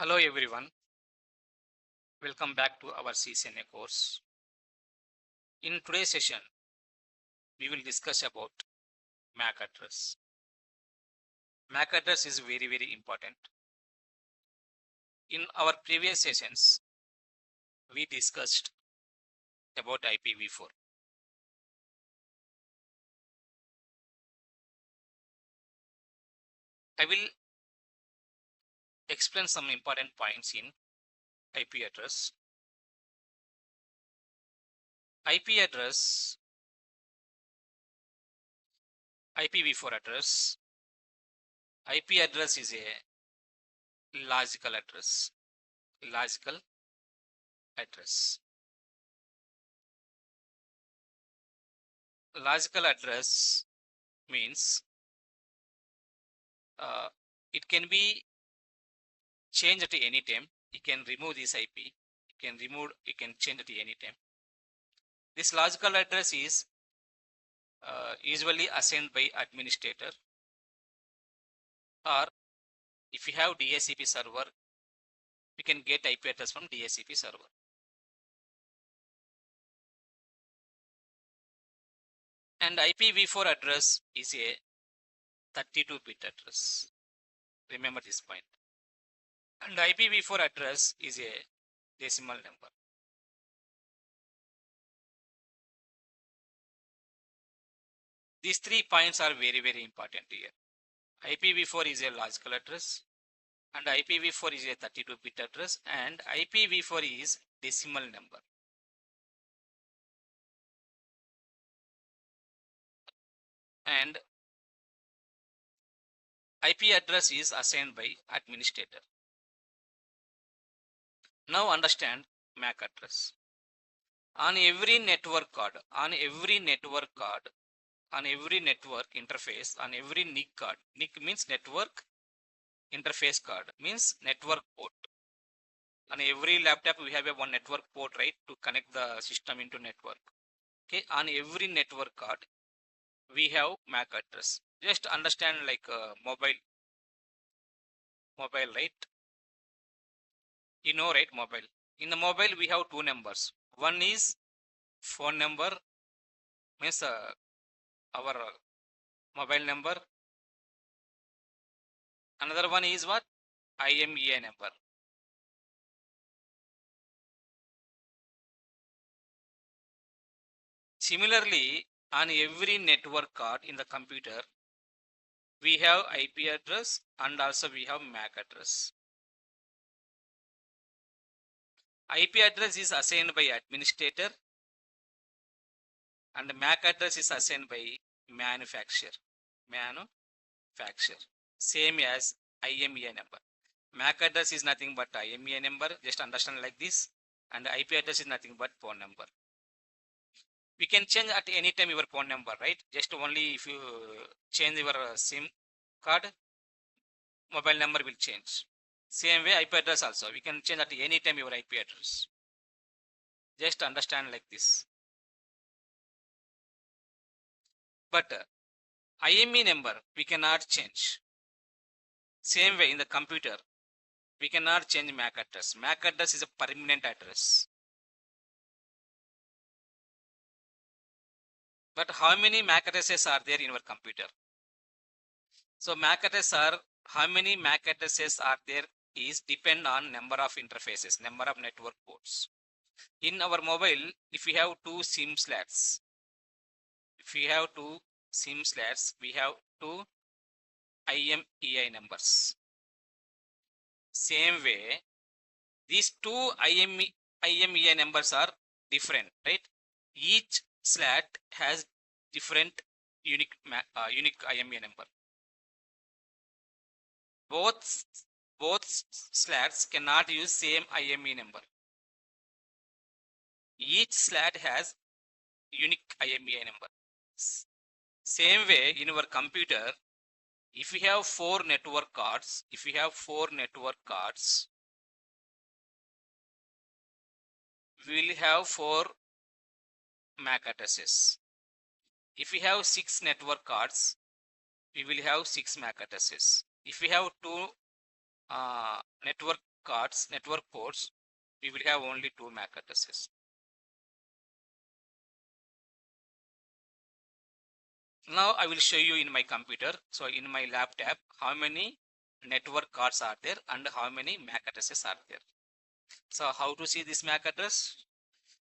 Hello everyone, welcome back to our CCNA course. In today's session, we will discuss about MAC address. MAC address is very important. In our previous sessions, we discussed about IPv4. I will explain some important points in IP address. IP address, IPv4 address. IP address is a logical address. Logical address. Logical address means it can be changed at any time. You can remove this IP. You can change it at any time. This logical address is usually assigned by administrator, or if you have DHCP server, you can get IP address from DHCP server. And IPv4 address is a 32-bit address. Remember this point. And IPv4 address is a decimal number. These 3 points are very important here. IPv4 is a logical address, and IPv4 is a 32-bit address, and IPv4 is decimal number. And IP address is assigned by administrator. Now understand MAC address. On every network card, on every network interface, on every NIC card, NIC means network interface card, means network port. On every laptop we have a one network port, right, to connect the system into network. Okay, on every network card we have MAC address. Just understand like mobile, right? You know, right? Mobile. In the mobile we have 2 numbers. One is phone number, means our mobile number. Another one is what? IMEI number. Similarly, on every network card in the computer, we have IP address and also we have MAC address. IP address is assigned by administrator and MAC address is assigned by manufacturer. Same as IMEI number. MAC address is nothing but IMEI number. Just understand like this. And IP address is nothing but phone number. We can change at any time your phone number, right? Just only if you change your SIM card, mobile number will change. Same way IP address also. We can change at any time your IP address. Just understand like this. But IME number we cannot change. Same way in the computer, we cannot change MAC address. MAC address is a permanent address. But how many MAC addresses are there in your computer? So MAC address are, how many MAC addresses are there is depend on number of interfaces, number of network ports. In our mobile, if we have 2 SIM slots, we have 2 IMEI numbers. Same way, these 2 IMEI numbers are different, right? Each slot has different unique IMEI number. Both slots cannot use same IMEI number. Each slot has unique IMEI number. Same way in our computer, if we have 4 network cards, we will have 4 MAC addresses. If we have 6 network cards, we will have 6 MAC addresses. If we have 2 network cards, network ports, we will have only 2 MAC addresses. Now I will show you in my computer, so in my laptop, how many network cards are there and how many MAC addresses are there. So how to see this MAC address?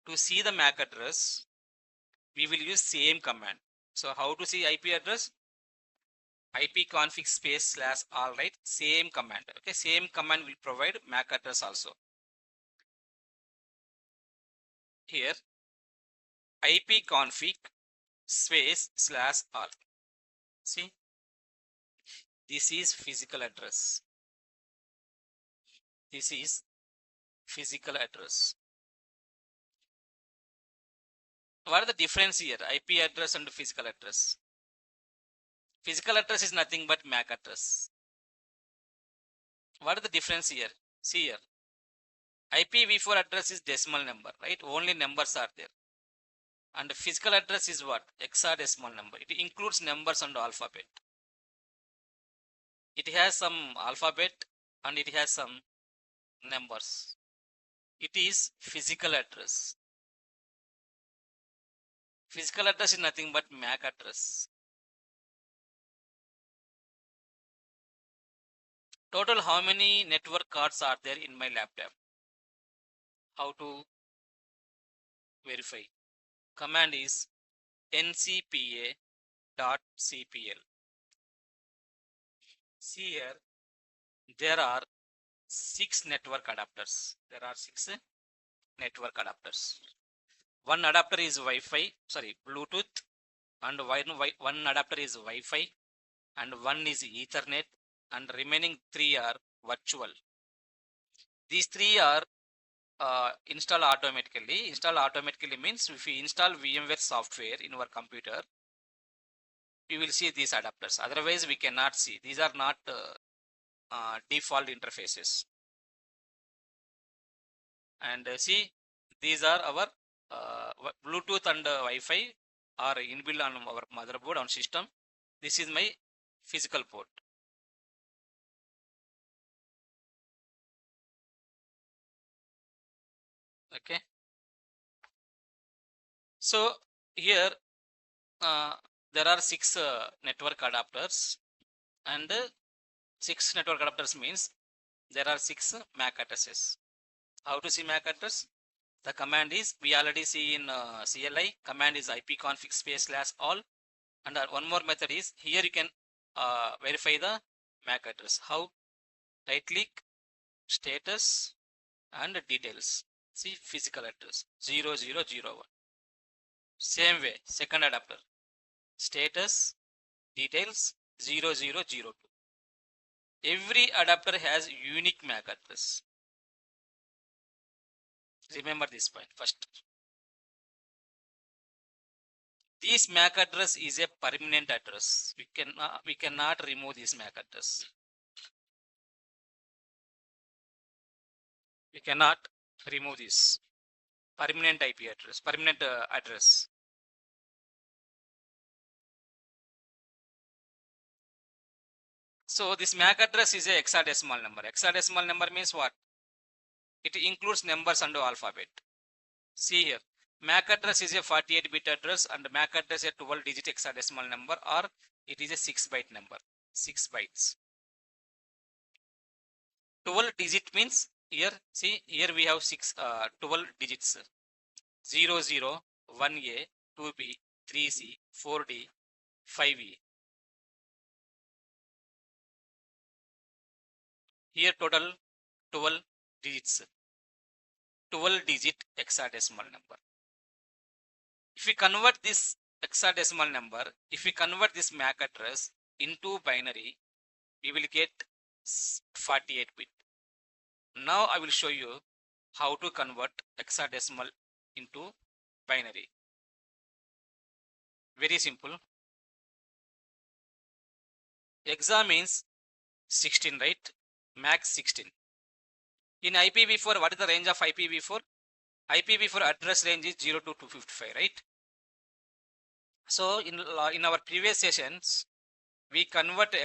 To see the MAC address, we will use same command. So how to see IP address? ipconfig space / all, right? Same command. Okay, same command will provide MAC address also. Here ipconfig space / all. See, this is physical address. This is physical address. What are the difference here? IP address and physical address. Physical address is nothing but MAC address. What are the difference here? See here. IPv4 address is decimal number, right? Only numbers are there. And physical address is what? Hexadecimal number. It includes numbers and alphabet. It has some alphabet and it has some numbers. It is physical address. Physical address is nothing but MAC address. Total how many network cards are there in my laptop? How to verify? Command is ncpa.cpl. See here, there are 6 network adapters. There are 6 network adapters. One adapter is Bluetooth, and one adapter is Wi-Fi, and one is Ethernet, and remaining 3 are virtual. These 3 are install automatically. Install automatically means if we install VMware software in our computer, we will see these adapters. Otherwise, we cannot see. These are not default interfaces. And see, these are our Bluetooth and Wi-Fi are inbuilt on our motherboard on system. This is my physical port. Okay. So here there are 6 network adapters, and 6 network adapters means there are 6 MAC addresses. How to see MAC address? The command is, we already see in CLI, command is ipconfig space / all, and one more method is, here you can verify the MAC address. How? Right click, status and details. See, physical address 0001. Same way, second adapter, status, details 0002. Every adapter has unique MAC address. Remember this point first. This MAC address is a permanent address. We cannot remove this MAC address. We cannot remove this permanent IP address, permanent address. So this MAC address is a hexadecimal number. Hexadecimal number means what? It includes numbers and alphabet. See here, MAC address is a 48-bit address, and MAC address is a 12-digit hexadecimal number, or it is a 6-byte number. 6 bytes. 12 digit means here, see, here we have 12 digits. 00, 1A, 2B, 3C, 4D, 5E. Here total 12 digits. 12 digit hexadecimal number. If we convert this hexadecimal number, if we convert this MAC address into binary, we will get 48-bit. Now I will show you how to convert hexadecimal into binary. Very simple. Hexa means 16, right? Max 16. In IPv4, what is the range of IPv4? IPv4 address range is 0 to 255, right? So in our previous sessions, we convert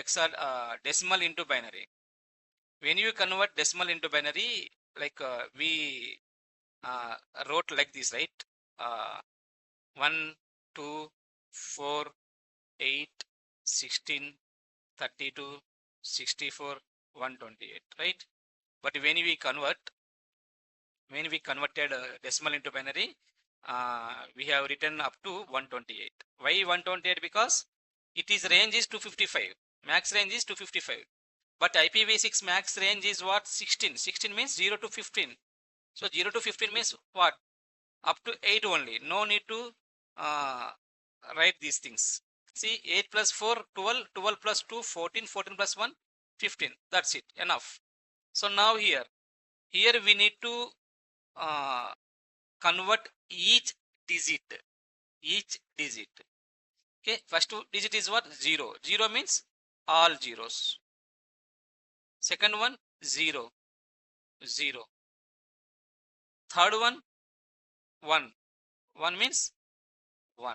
decimal into binary. When you convert decimal into binary, like we wrote like this, right? 1, 2, 4, 8, 16, 32, 64, 128, right? But when we converted decimal into binary, we have written up to 128. Why 128? Because it is range is 255. Max range is 255. But IPv6 max range is what? 16. 16 means 0 to 15. So 0 to 15 means what? Up to 8 only. No need to uh, write these things. See, 8 plus 4, 12, 12 plus 2, 14, 14 plus 1, 15. That's it. Enough. So now here we need to uh, convert each digit. Each digit. Okay. First digit is what? 0. 0 means all zeros. Second one, 0. 0. Third one, 1. 1 means 1.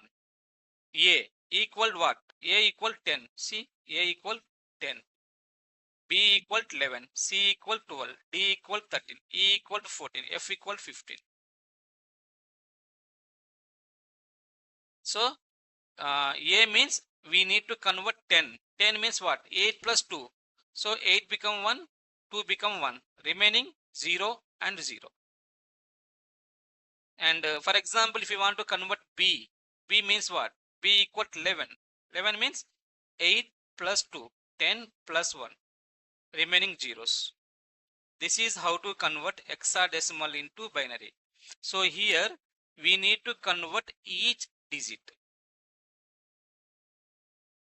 A equal what? A equal 10. See, A equal 10. B equal 11. C equal 12. D equal 13. E equal 14. F equal 15. So, A means we need to convert 10. 10 means what? 8 plus 2. So, 8 become 1. 2 become 1. Remaining 0 and 0. And for example, if you want to convert B, B means what? B equal to 11. 11 means 8 plus 2, 10 plus 1, remaining zeros. This is how to convert hexadecimal into binary. So here we need to convert each digit.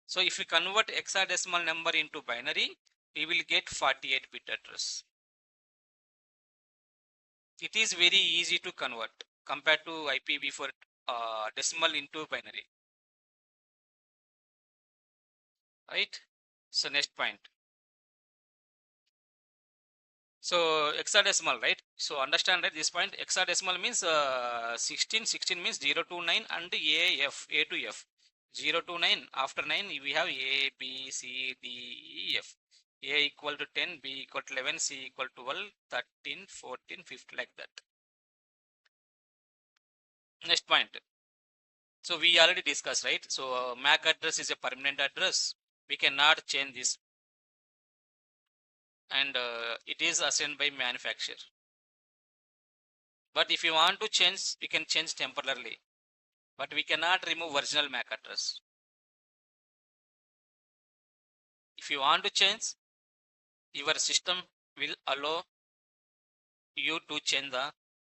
So if we convert hexadecimal number into binary, we will get 48-bit address. It is very easy to convert compared to IPv4 decimal into binary. Right? So next point. So hexadecimal, right? So understand that this point, hexadecimal means 16. 16 means 0 to 9 and A to F. 0 to 9. After 9 we have A, B, C, D, E, F. A equal to 10, B equal to 11, C equal to 12, 13, 14, 15, like that. Next point. So we already discussed, right? So MAC address is a permanent address. We cannot change this, and it is assigned by manufacturer. But if you want to change, you can change temporarily. But we cannot remove original MAC address. If you want to change, your system will allow you to change the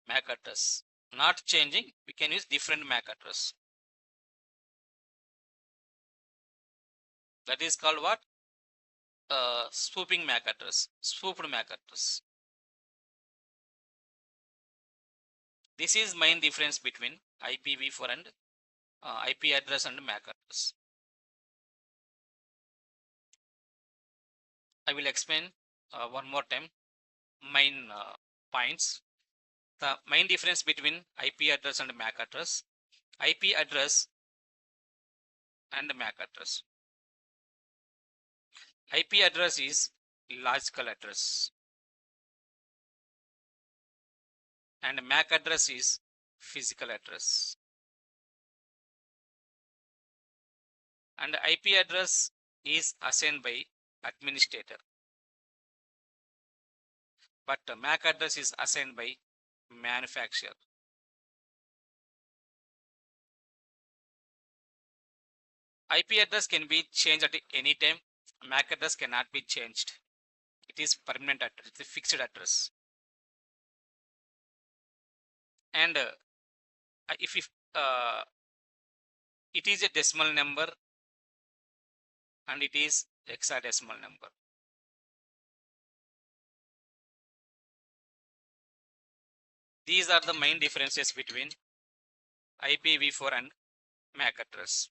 MAC address. Not changing, we can use different MAC address. That is called what? Spoofing MAC address. Spoofed MAC address. This is main difference between IPv4 and IP address and MAC address. I will explain one more time main points. The main difference between IP address and MAC address. IP address and MAC address. IP address is logical address and MAC address is physical address. And IP address is assigned by administrator, but MAC address is assigned by manufacturer. IP address can be changed at any time. MAC address cannot be changed. It is permanent address. It's a fixed address. And if it is a decimal number and it is hexadecimal number. These are the main differences between IPv4 and MAC address.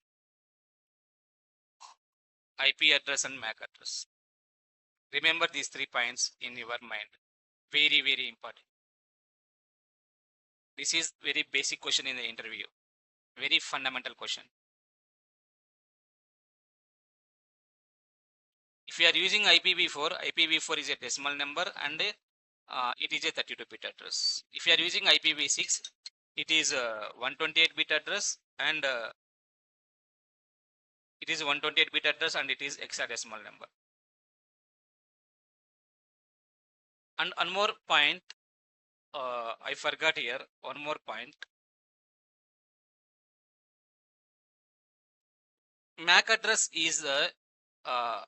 IP address and MAC address. Remember these 3 points in your mind. Very, very important. This is very basic question in the interview. Very fundamental question. If we are using IPv4 is a decimal number and it is a 32-bit address. If you are using IPv6, it is a 128-bit address and it is 128-bit address and it is hexadecimal number. And one more point, I forgot here, one more point. MAC address is,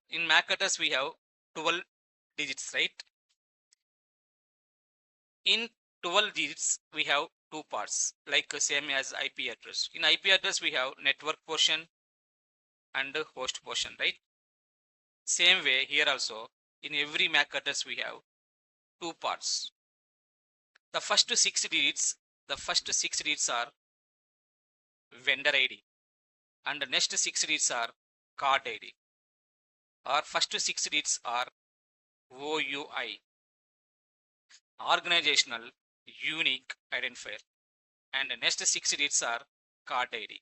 in MAC address we have 12 digits, right? In 12 digits, we have two parts, like same as IP address. In IP address, we have network portion and host portion, right? Same way here also, in every MAC address, we have two parts. The first 6 digits are vendor ID, and the next 6 digits are card ID. Our first 6 digits are OUI, organizational unique identifier, and the next 6 digits are card ID.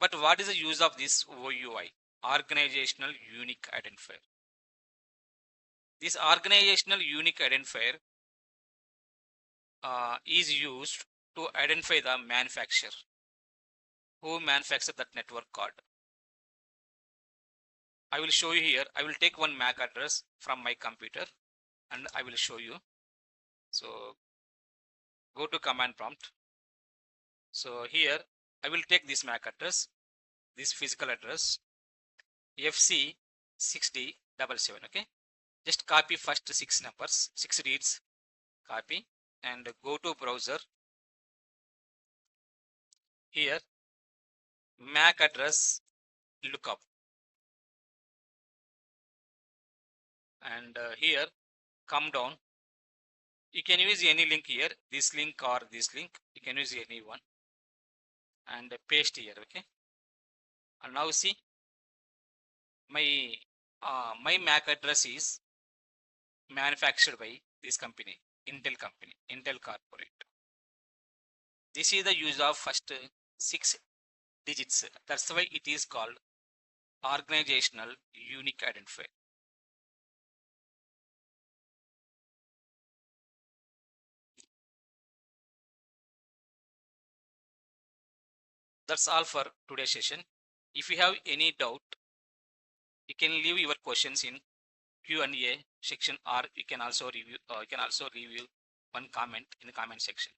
But what is the use of this OUI, organizational unique identifier? This organizational unique identifier is used to identify the manufacturer who manufactured that network card. I will show you here. I will take one MAC address from my computer and I will show you. So go to command prompt. So here I will take this MAC address, this physical address, FC6077. Okay, just copy first 6 numbers, 6 reads, copy and go to browser. Here MAC address lookup, and here come down. You can use any link here, this link or this link, you can use any one and paste here. Okay, and now see my MAC address is manufactured by this company, Intel Corporate. This is the use of first 6 digits. That's why it is called organizational unique identifier. That's all for today's session. If you have any doubt, you can leave your questions in Q&A section, or you can also review one comment in the comment section.